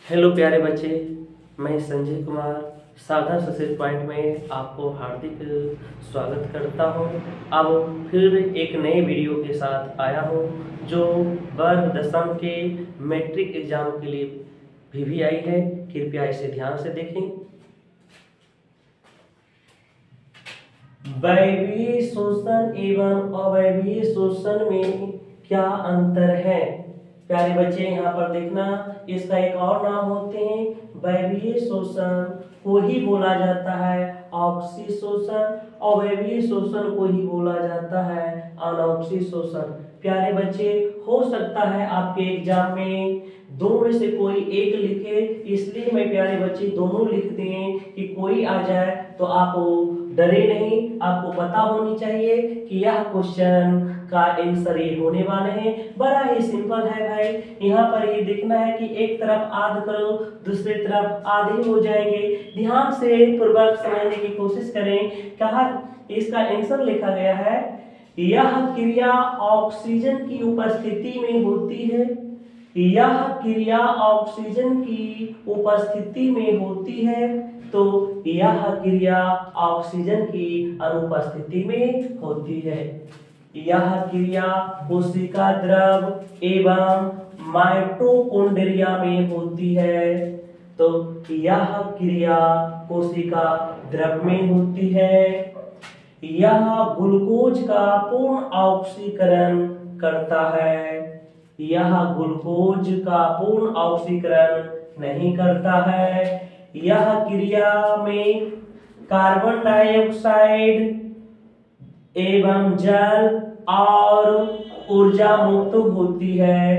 Hello प्यारे बच्चे, मैं संजय कुमार साधना सक्सेस पॉइंट में आपको हार्दिक स्वागत करता हूं। अब फिर एक नए वीडियो के साथ आया हूं जो वर्ग दसम के मैट्रिक एग्जाम के लिए भी आई है। कृपया इसे ध्यान से देखें। दैवीय शोषण एवं अदैवीय शोषण में क्या अंतर है? प्यारे बच्चे यहाँ पर देखना, इसका एक और नाम होते हैं दैवीय शोषण को ही बोला जाता है औक्षी शोषण, अदैवीय शोषण को ही बोला जाता है अनौक्षी शोषण। प्यारे बच्चे, हो सकता है आपके एग्जाम में दो में से कोई एक लिखे, इसलिए मैं प्यारे बच्चे दोनों लिख दें कि कोई आ जाए तो आप डरे नहीं। आपको पता होनी चाहिए कि यह क्वेश्चन का आंसर ये होने वाले हैं। बड़ा ही सिंपल है भाई। यहाँ पर ये देखना है कि एक तरफ आध करो, दूसरी तरफ आधे हो जाएंगे। ध्यान से पूर्वक समझने की कोशिश करें। कहा इसका आंसर लिखा गया है, यह क्रिया ऑक्सीजन की उपस्थिति में होती है। यह क्रिया ऑक्सीजन की उपस्थिति में होती है, तो यह क्रिया ऑक्सीजन की अनुपस्थिति में होती है। यह क्रिया कोशिका द्रव एवं माइटोकॉन्ड्रिया में होती है, तो यह क्रिया कोशिका द्रव में होती है। यह ग्लूकोज का पूर्ण ऑक्सीकरण करता है। यह ग्लूकोज का पूर्ण ऑक्सीकरण नहीं करता है। यह क्रिया में कार्बन डाइऑक्साइड एवं जल और ऊर्जा मुक्त होती है।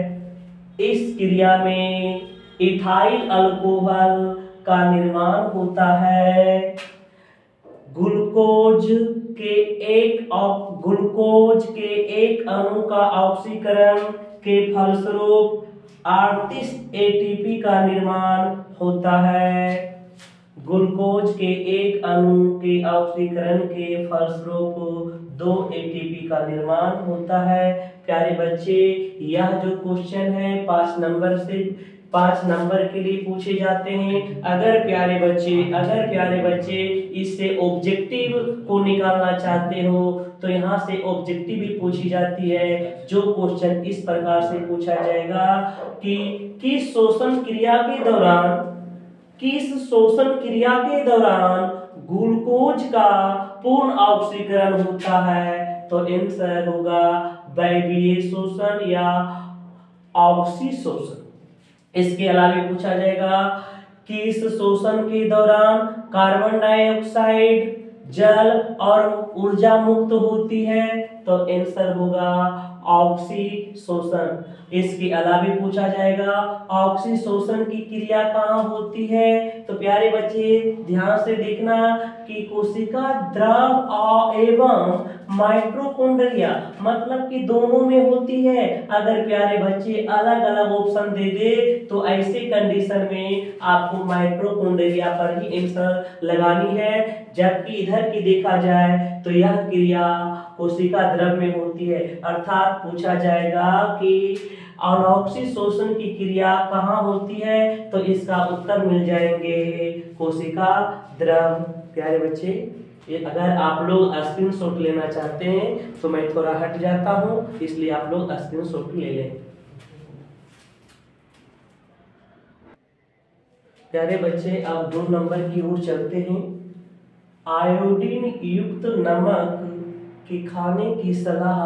इस क्रिया में इथाइल अल्कोहल का निर्माण होता है। ग्लूकोज के एक अणु का ऑक्सीकरण के फलस्वरूप 38 एटीपी का निर्माण होता है। ग्लूकोज के एक अणु के ऑक्सीकरण के फलस्वरूप 2 एटीपी का निर्माण होता है। प्यारे बच्चे, यह जो क्वेश्चन है 5 नंबर के लिए पूछे जाते हैं। अगर प्यारे बच्चे इससे ऑब्जेक्टिव को निकालना चाहते हो तो यहाँ से ऑब्जेक्टिव भी पूछी जाती है। जो क्वेश्चन इस प्रकार से पूछा जाएगा कि किस शोषण क्रिया के दौरान ग्लूकोज का पूर्ण ऑक्सीकरण होता है, तो आंसर होगा दैवीय शोषण या ऑक्सी शोषण। इसके अलावा पूछा जाएगा कि इस शोषण के दौरान कार्बन डाइऑक्साइड, जल और ऊर्जा मुक्त होती है, तो आंसर होगा ऑक्सी शोषण। इसके अलावा पूछा जाएगा ऑक्सी शोषण की क्रिया कहाँ होती है, तो प्यारे बच्चे ध्यान से देखना कि कोशिका द्रव एवं माइटोकॉन्ड्रिया मतलब कि दोनों में होती है। अगर प्यारे बच्चे अलग अलग ऑप्शन दे दे तो ऐसे कंडीशन में आपको माइटोकॉन्ड्रिया पर ही आंसर लगानी है, जबकि इधर की देखा जाए तो यह क्रिया कोशिका द्रव में होती है। अर्थात पूछा जाएगा कि अनौक्षी शोषण की क्रिया कहाँ होती है, तो इसका उत्तर मिल जाएंगे कोशिका द्रव। प्यारे बच्चे, अगर आप लोग स्क्रीनशॉट लेना चाहते हैं तो मैं थोड़ा हट जाता हूं, इसलिए आप लोग स्क्रीनशॉट ले लें। प्यारे बच्चे, अब 2 नंबर की ओर चलते हैं। आयोडीन युक्त नमक के खाने की सलाह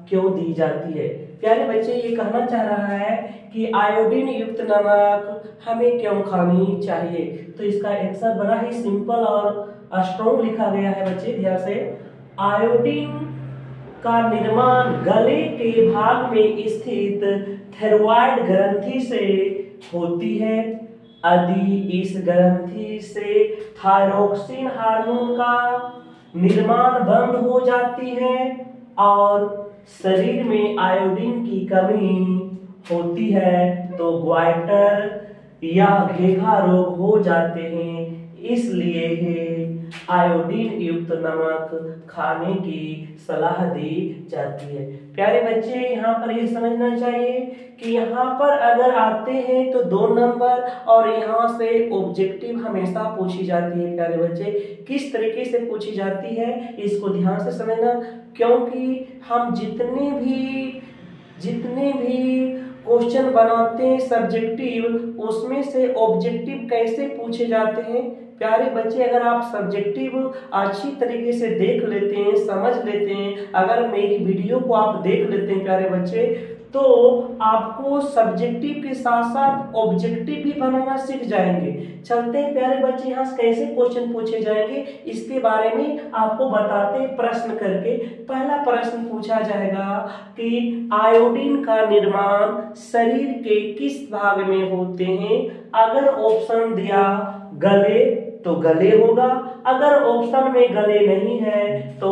क्यों दी जाती है? प्यारे बच्चे, ये कहना चाह रहा है कि आयोडीन युक्त नमक हमें क्यों खानी चाहिए, तो इसका आंसर बड़ा ही सिंपल और स्ट्रॉन्ग लिखा गया है। बच्चे ध्यान से, आयोडीन का निर्माण गले के भाग में स्थित थायराइड ग्रंथि से होती है। यदि इस ग्रंथि से थायरोक्सिन हार्मोन का निर्माण बंद हो जाती है और शरीर में आयोडीन की कमी होती है, तो ग्वाइटर या घेघा रोग हो जाते हैं। इसलिए आयोडीन युक्त नमक खाने की सलाह दी जाती है। प्यारे बच्चे यहाँ पर ये समझना चाहिए कि यहाँ पर अगर आते हैं तो 2 नंबर और यहाँ से ऑब्जेक्टिव हमेशा पूछी जाती है। प्यारे बच्चे किस तरीके से पूछी जाती है इसको ध्यान से समझना, क्योंकि हम जितने भी क्वेश्चन बनाते हैं सब्जेक्टिव, उसमें से ऑब्जेक्टिव कैसे पूछे जाते हैं। प्यारे बच्चे अगर आप सब्जेक्टिव अच्छी तरीके से देख लेते हैं, समझ लेते हैं, अगर मेरी वीडियो को आप देख लेते हैं प्यारे बच्चे, तो आपको सब्जेक्टिव के साथ साथ ऑब्जेक्टिव भी बनाना सीख जाएंगे। चलते हैं प्यारे बच्चे यहाँ से कैसे क्वेश्चन पूछे जाएंगे इसके बारे में आपको बताते हैं प्रश्न करके। पहला प्रश्न पूछा जाएगा कि आयोडीन का निर्माण शरीर के किस भाग में होते हैं। अगर ऑप्शन दिया गले तो गले होगा, अगर ऑप्शन में गले नहीं है तो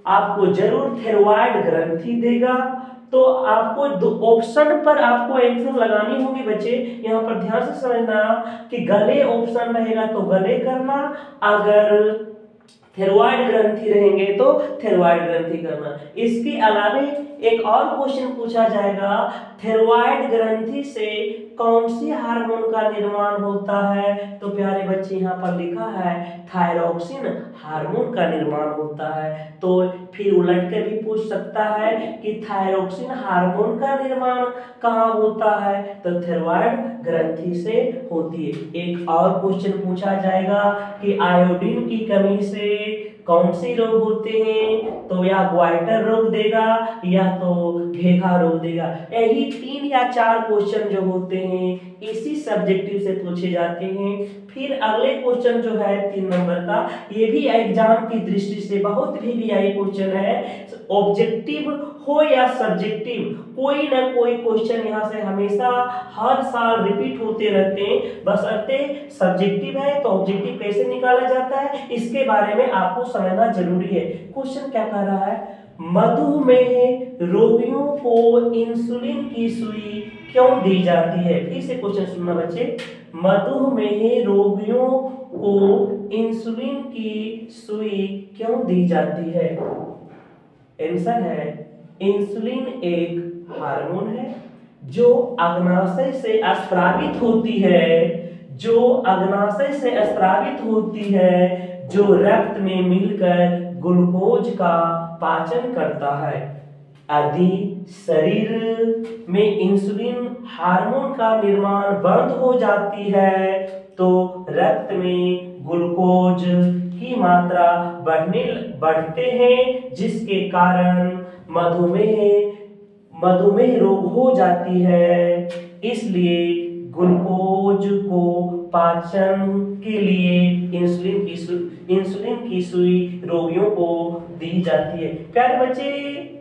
आपको जरूर थायराइड ग्रंथि देगा। तो आपको दो ऑप्शन पर आपको आंसर लगानी होगी बच्चे, यहाँ पर ध्यान से समझना कि गले ऑप्शन रहेगा तो गले करना, अगर थायराइड ग्रंथि रहेंगे तो थायराइड ग्रंथि करना। इसके अलावा एक और क्वेश्चन पूछा जाएगा, थायराइड ग्रंथि से कौन सी हार्मोन का निर्माण होता है। तो प्यारे बच्चे यहाँ पर लिखा है थायरॉक्सिन हार्मोन का निर्माण होता है। तो फिर उलट कर भी पूछ सकता है कि थायरॉक्सिन हार्मोन का निर्माण कहाँ होता है, तो थायराइड ग्रंथि से होती है। एक और क्वेश्चन पूछा जाएगा कि आयोडीन की कमी से कौन से रोग होते हैं। तो या ग्वाइटर रोग देगा या तो घेघा रोग देगा। यही 3 या 4 क्वेश्चन जो होते हैं इसी सब्जेक्टिव से पूछे जाते हैं। फिर अगले क्वेश्चन जो है 3 नंबर का, ये भी एग्जाम की दृष्टि से बहुत भी आई क्वेश्चन है। ऑब्जेक्टिव हो या सब्जेक्टिव, कोई ना कोई क्वेश्चन यहाँ से हमेशा हर साल रिपीट होते रहते हैं। बशर्ते सब्जेक्टिव है तो ऑब्जेक्टिव कैसे निकाला जाता है इसके बारे में आपको समझना जरूरी है। क्वेश्चन क्या कह रहा है, मधुमेह रोगियों को इंसुलिन की सुई क्यों दी जाती है। फिर से क्वेश्चन सुनना बच्चे, मधुमेह रोगियों को इंसुलिन की सुई क्यों दी जाती है। आंसर है इंसुलिन एक हार्मोन है जो अग्नाशय से स्रावित होती है, जो रक्त में मिलकर ग्लूकोज का पाचन करता है। यदि शरीर में इंसुलिन हार्मोन का निर्माण बंद हो जाती है तो रक्त में ग्लूकोज की मात्रा बढ़ते हैं, जिसके कारण मधुमेह रोग हो जाती है। इसलिए ग्लूकोज को पाचन के लिए इंसुलिन की सुई रोगियों को दी जाती है। प्यारे बच्चे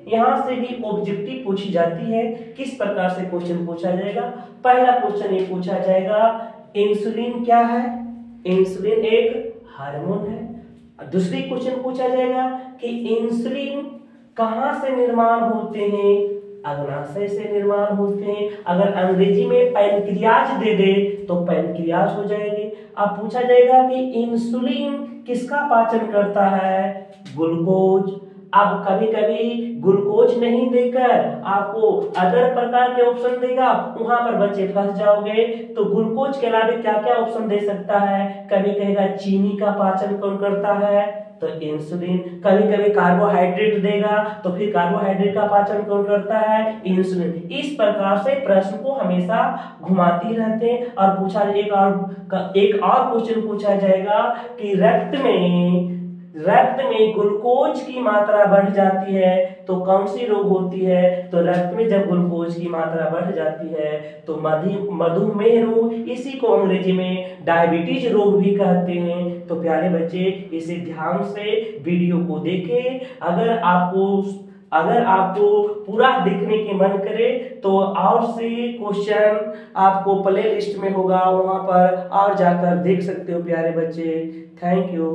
यहाँ से भी ऑब्जेक्टिव पूछी जाती है। किस प्रकार से क्वेश्चन पूछा जाएगा। पहला क्वेश्चन ये पूछा जाएगा, इंसुलिन क्या है। इंसुलिन एक हार्मोन है। दूसरी क्वेश्चन पूछा जाएगा कि इंसुलिन कहाँ से निर्माण होते हैं। अग्नाशय से निर्माण होते हैं। अगर अंग्रेजी में पैनक्रियाज दे दे तो पैनक्रियाज हो जाएंगे। अब पूछा जाएगा कि इंसुलिन किसका पाचन करता है, ग्लूकोज। अब कभी कभी ग्लूकोज नहीं देकर आपको अदर प्रकार के ऑप्शन देगा, वहां पर बच्चे फंस जाओगे। तो ग्लूकोज के अलावा क्या क्या ऑप्शन दे सकता है, कभी कहेगा चीनी का पाचन कौन करता है तो इंसुलिन, कभी कभी कार्बोहाइड्रेट देगा तो फिर कार्बोहाइड्रेट का पाचन कौन करता है, इंसुलिन। इस प्रकार से प्रश्न को हमेशा घुमाती रहते हैं। और पूछा एक और क्वेश्चन पूछा जाएगा कि रक्त में ग्लूकोज की मात्रा बढ़ जाती है तो कौन सी रोग होती है। तो रक्त में जब ग्लूकोज की मात्रा बढ़ जाती है तो मधुमेह रोग, इसी को अंग्रेजी में डायबिटीज रोग भी कहते हैं। तो प्यारे बच्चे इसे ध्यान से वीडियो को देखें। अगर आपको पूरा देखने के मन करे तो और से क्वेश्चन आपको प्ले लिस्ट में होगा, वहां पर और जाकर देख सकते हो प्यारे बच्चे। Thank you.